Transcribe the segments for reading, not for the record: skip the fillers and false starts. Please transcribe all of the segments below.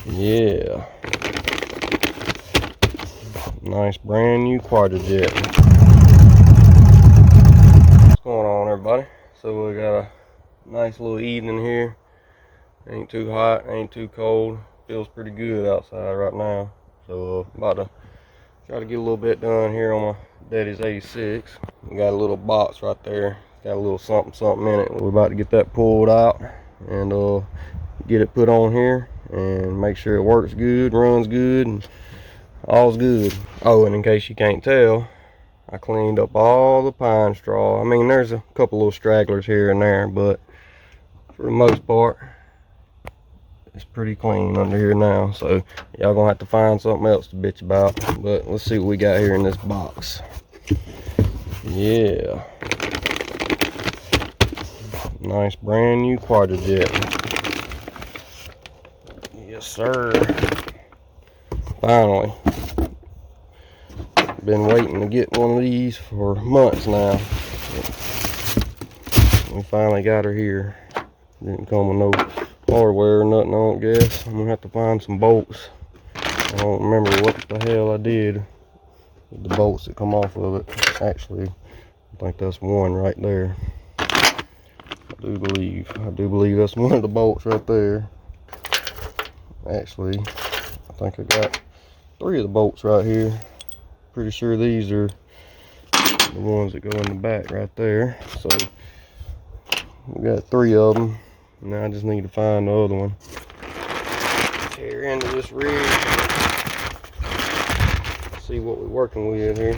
Yeah. Nice brand new Quadrajet. What's going on, everybody? So we got a nice little evening here. Ain't too hot, ain't too cold. Feels pretty good outside right now. So about to try to get a little bit done here on my daddy's 86. We got a little box right there. Got a little something in it. We're about to get that pulled out and get it put on here and make sure it works good, runs good, and all's good. Oh, and in case you can't tell, I cleaned up all the pine straw. I mean, there's a couple little stragglers here and there, but for the most part, it's pretty clean under here now. So y'all gonna have to find something else to bitch about. But let's see what we got here in this box. Yeah. Nice brand new Quadrajet. Yes, sir. Finally. Been waiting to get one of these for months now. We finally got her here. Didn't come with no hardware or nothing, I don't guess. I'm gonna have to find some bolts. I don't remember what the hell I did with the bolts that come off of it. Actually, I think that's one right there. I do believe that's one of the bolts right there. Actually, I think I got 3 of the bolts right here. Pretty sure these are the ones that go in the back right there. So we got 3 of them. Now I just need to find the other one. Tear into this rig. See what we're working with here.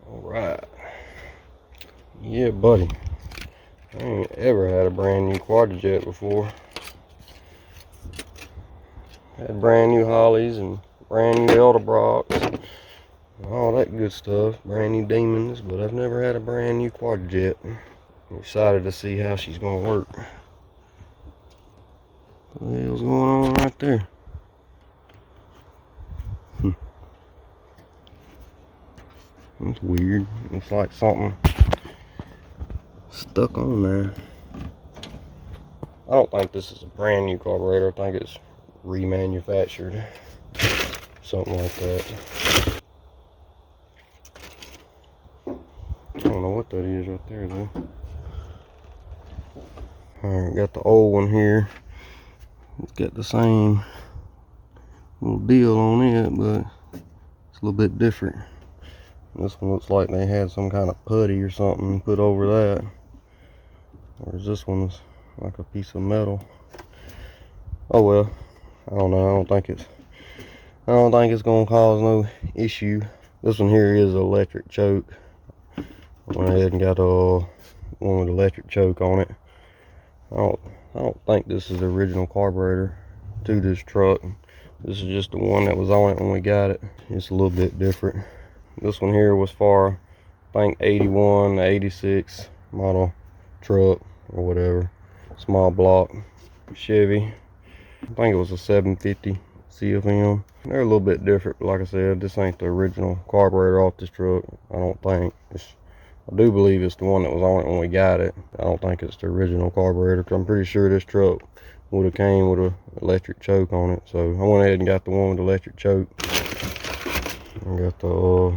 Alright. Yeah, buddy. I ain't ever had a brand new Quadrajet before. Had brand new Hollies and brand new Elderbrocs. All that good stuff. Brand new Demons, but I've never had a brand new Quadrajet. I'm excited to see how she's gonna work. What the hell's going on right there? That's weird. It's like something stuck on there. I don't think this is a brand new carburetor. I think it's remanufactured. Something like that. I don't know what that is right there though. Alright, got the old one here. It's got the same little deal on it, but it's a little bit different. This one looks like they had some kind of putty or something put over that. Whereas this one's like a piece of metal. Oh well, I don't know. I don't think it's gonna cause no issue. This one here is an electric choke. I went ahead and got one with electric choke on it. I don't think this is the original carburetor to this truck. This is just the one that was on it when we got it. It's a little bit different. This one here was for, I think, 81 to 86 model truck or whatever. Small block Chevy. I think it was a 750 CFM. They're a little bit different, but like I said, this ain't the original carburetor off this truck. I don't think. I do believe it's the one that was on it when we got it. I don't think it's the original carburetor, because I'm pretty sure this truck would have came with an electric choke on it. So I went ahead and got the one with the electric choke. I got the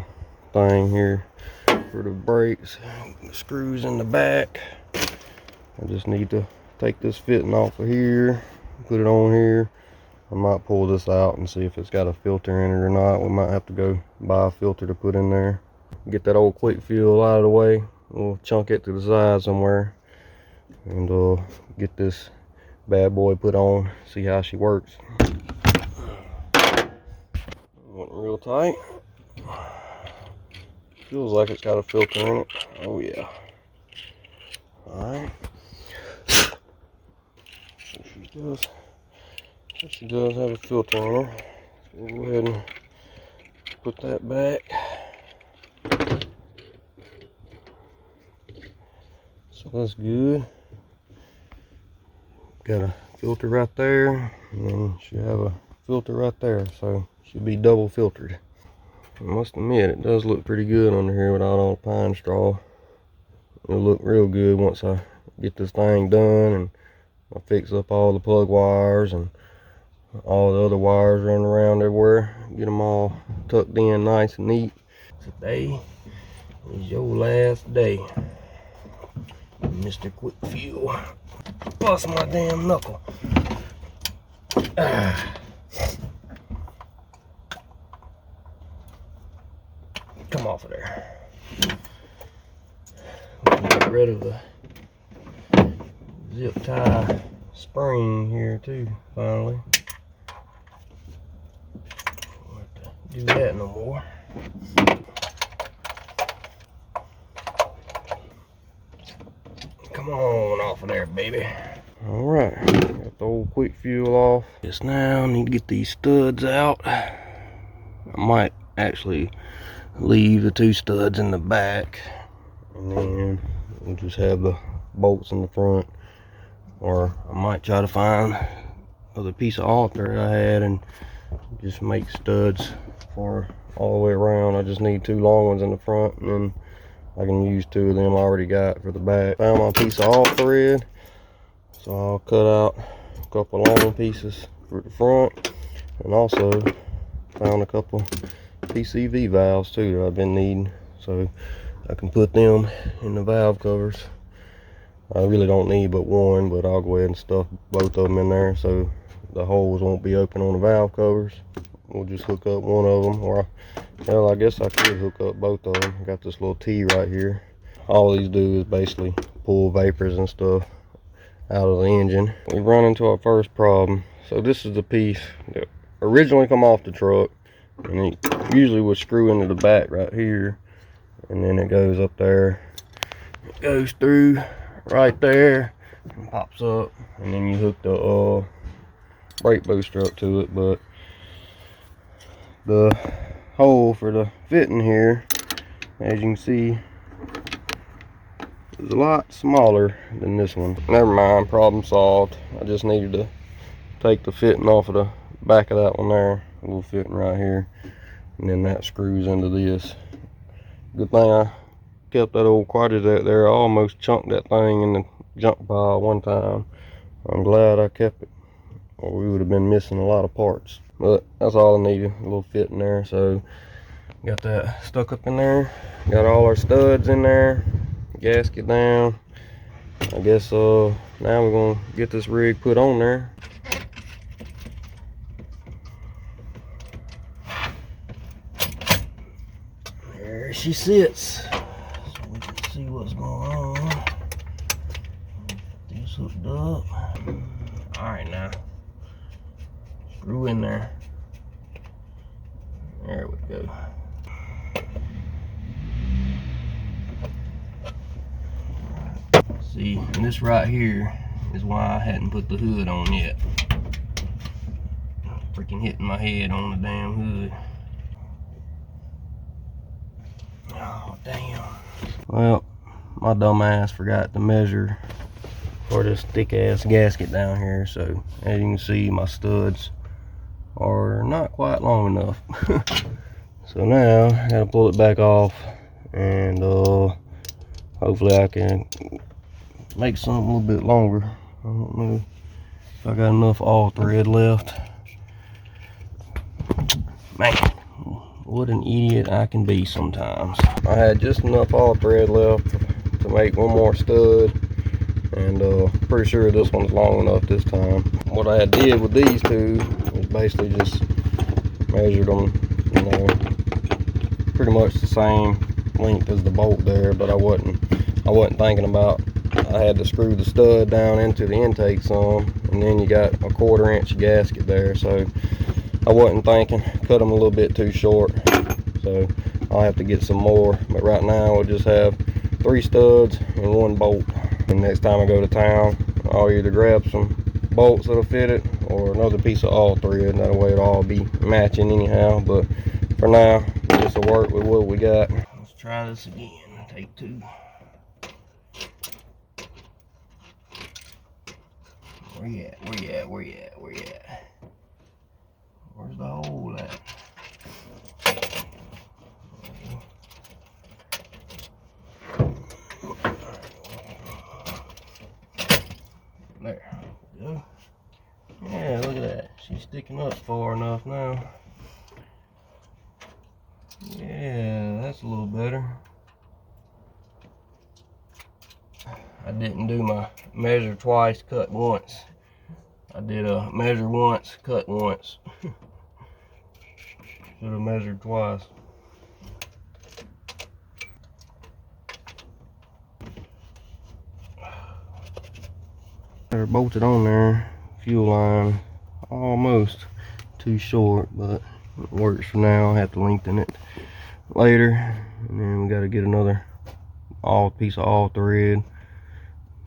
thing here for the brakes, the screws in the back. I just need to take this fitting off of here, put it on here. I might pull this out and see if it's got a filter in it or not. We might have to go buy a filter to put in there. Get that old quick fuel out of the way. We'll chunk it to the side somewhere and get this bad boy put on, see how she works. Went real tight. Feels like it's got a filter in it. Oh yeah. Alright. She does have a filter in her. So we'll go ahead and put that back. So that's good. Got a filter right there, and then she have a filter right there, so should be double filtered. I must admit, it does look pretty good under here without all the pine straw. it'll look real good once I get this thing done and I fix up all the plug wires and all the other wires running around everywhere. Get them all tucked in nice and neat. Today is your last day, Mr. Quick Fuel. Bust my damn knuckle. Come off of there. Get rid of the zip tie spring here too, finally. Don't have to do that no more. Come on off of there, baby. Alright, got the old quick fuel off. Just now, need to get these studs out. I might actually leave the 2 studs in the back, and then we'll just have the bolts in the front. Or I might try to find another piece of alter I had and just make studs for all the way around. I just need 2 long ones in the front, and then I can use 2 of them I already got for the back. Found my piece of all thread, so I'll cut out a couple long pieces for the front, and also found a couple PCV valves too that I've been needing, so I can put them in the valve covers. I really don't need but 1, but I'll go ahead and stuff both of them in there so the holes won't be open on the valve covers. We'll just hook up one of them, or well, I guess I could hook up both of them. I got this little T right here. All these do is basically pull vapors and stuff out of the engine. We run into our first problem. So this is the piece that originally come off the truck, and it usually would screw into the back right here, and then it goes up there, it goes through right there and pops up, and then you hook the brake booster up to it. But the hole for the fitting here, as you can see, is a lot smaller than this one. Never mind, problem solved. I just needed to take the fitting off of the back of that one there, a little fitting right here, and then that screws into this. Good thing I kept that old Quadrajet there. I almost chunked that thing in the junk pile one time. I'm glad I kept it, or we would have been missing a lot of parts. But that's all I needed, a little fit in there. So got that stuck up in there, got all our studs in there, gasket down. I guess now we're gonna get this rig put on there. There she sits, so we can see what's going on. Get this hooked up. All right, now screw in there. There we go. See, and this right here is why I hadn't put the hood on yet. Freaking hitting my head on the damn hood. Oh, damn. Well, my dumb ass forgot to measure for this thick ass gasket down here, so as you can see, my studs are not quite long enough. So now I gotta pull it back off, and hopefully I can make something a little bit longer. I don't know if I got enough all thread left. Man, what an idiot I can be sometimes. I had just enough all thread left to make one more stud, and pretty sure this one's long enough this time. What I did with these 2 is basically just measured them, you know, pretty much the same length as the bolt there, but I wasn't thinking about I had to screw the stud down into the intake some, and then you got a 1/4 inch gasket there, so I wasn't thinking, cut them a little bit too short, so I'll have to get some more. But right now we'll just have 3 studs and 1 bolt, and next time I go to town I'll either grab some bolts that'll fit it or another piece of all thread. That way it'll all be matching anyhow, but for now this will work with what we got. Let's try this again. Take 2. Where you at? Where you at? Where you at? Where you at? Where's the hole at? There we go. Yeah, look at that. She's sticking up far enough now. Yeah, that's a little better. I didn't do my measure twice, cut once. I did a measure once, cut once. Should have measured twice. They're bolted on there. Fuel line almost too short, but it works for now. I have to lengthen it later, and then we got to get another piece of all thread,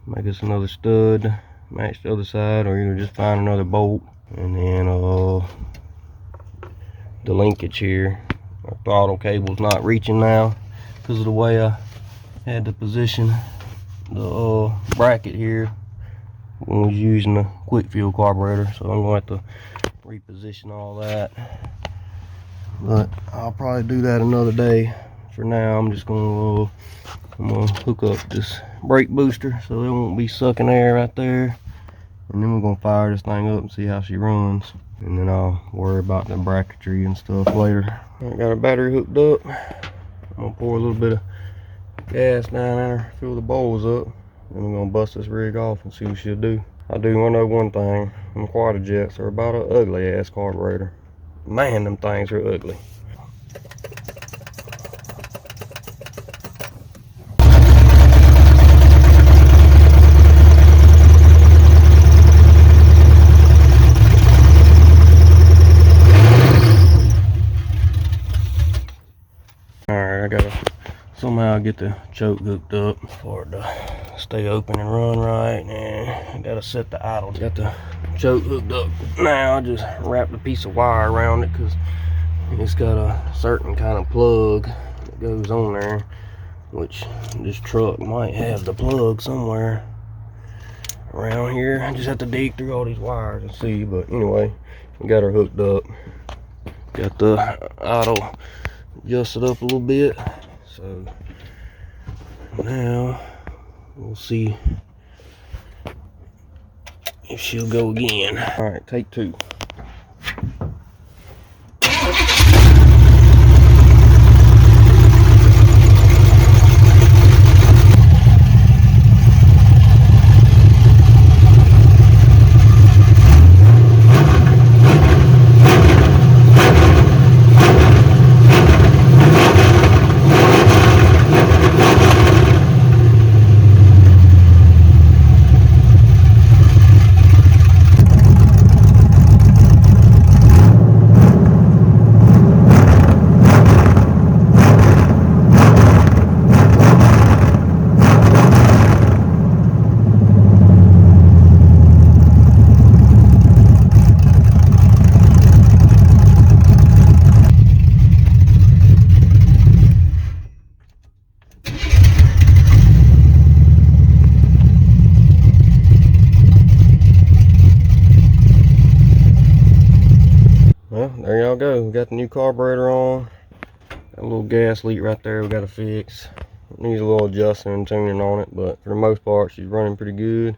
make us another stud, match the other side, or either just find another bolt. And then the linkage here, our throttle cable's not reaching now because of the way I had to position the bracket here when we was using the quick fuel carburetor. So I'm going to have to reposition all that, but I'll probably do that another day. For now, I'm just gonna hook up this brake booster so it won't be sucking air right there, and then we're gonna fire this thing up and see how she runs, and then I'll worry about the bracketry and stuff later. I got a battery hooked up. I'm gonna pour a little bit of gas down there, fill the bowls up, then we're gonna bust this rig off and see what she'll do. I do know one thing: them Quadrajets are about an ugly ass carburetor. Man, them things are ugly. Alright, I gotta somehow get the choke hooked up for it to stay open and run right, and I gotta set the idle. Got the choke hooked up now. I just wrapped a piece of wire around it because it's got a certain kind of plug that goes on there, which this truck might have the plug somewhere around here. I just have to dig through all these wires and see, but anyway, we got her hooked up. Got the idle adjusted up a little bit, so now we'll see if she'll go again. All right, take two. Well, there y'all go. We got the new carburetor on. Got a little gas leak right there we got to fix. It needs a little adjusting and tuning on it, but for the most part she's running pretty good.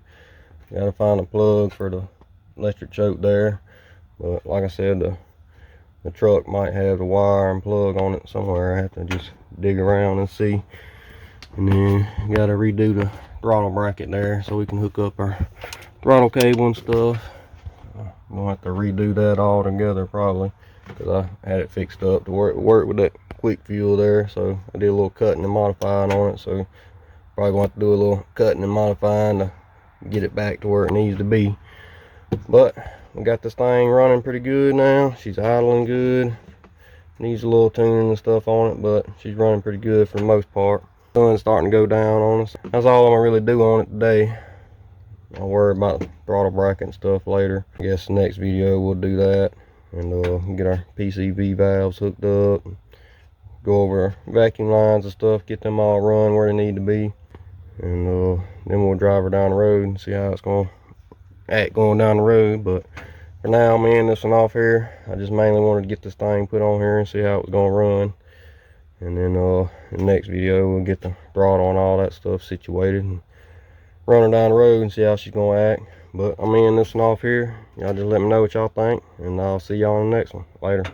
Got to find a plug for the electric choke there, but like I said, the truck might have the wire and plug on it somewhere. I have to just dig around and see. And then got to redo the throttle bracket there so we can hook up our throttle cable and stuff. I'm gonna have to redo that all together probably, because I had it fixed up to work with that quick fuel there. So I did a little cutting and modifying on it, so probably gonna have to do a little cutting and modifying to get it back to where it needs to be. But we got this thing running pretty good now. She's idling good, needs a little tuning and stuff on it, but she's running pretty good for the most part. Sun's starting to go down on us. That's all I'm gonna really do on it today. I'll worry about the throttle bracket and stuff later. I guess the next video we'll do that, and get our PCV valves hooked up, go over our vacuum lines and stuff, get them all run where they need to be, and then we'll drive her down the road and see how it's going to act going down the road. But for now, I'm ending this one off here. I just mainly wanted to get this thing put on here and see how it was going to run, and then in the next video we'll get the throttle and all that stuff situated and run her down the road and see how she's gonna act. But I'm in this one off here. Y'all just let me know what y'all think, and I'll see y'all on the next one. Later.